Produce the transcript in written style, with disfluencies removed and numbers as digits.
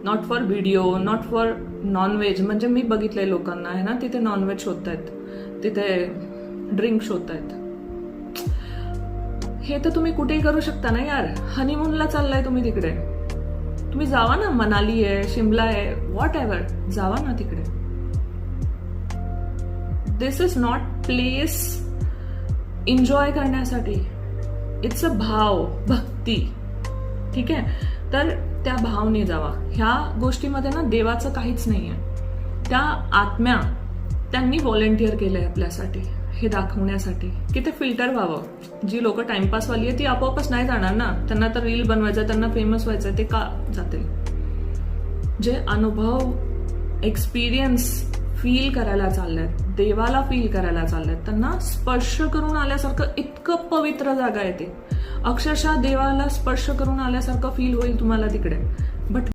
Not for video, not for non veg. म्हणजे मी बघितलंय लोकांना आहे ना, तिथे नॉनव्हेज शोधतायत, तिथे ड्रिंक शोधतायत. हे तर तुम्ही कुठेही करू शकता ना यार. हनीमूनला चाललाय तुम्ही तिकडे, तुम्ही जावा ना. मनाली आहे, शिमला आहे, व्हॉट एव्हर, जावा ना तिकडे. दिस इज नॉट प्लेस एन्जॉय करण्यासाठी. इट्स अ भाव, भक्ती. ठीक आहे, तर त्या भावने जावा. ह्या गोष्टीमध्ये ना देवाचं काहीच नाहीये. त्या आत्म्या त्यांनी व्हॉलेंटिअर केलंय आपल्यासाठी, हे दाखवण्यासाठी की ते फिल्टर व्हावं. जी लोक टाइमपासवाली आहे ती आपोआपच नाही जाणार ना. त्यांना तर रील बनवायचं, त्यांना फेमस व्हायचं, ते का जातील? जे अनुभव, एक्सपिरियन्स फील करायला चाललेत, देवाला फील करायला चाललेत, त्यांना स्पर्श करून आल्यासारखं, इतकं पवित्र जागा आहे ती. अक्षरशः देवाला स्पर्श करून आल्यासारखं फील होईल तुम्हाला तिकडे. बट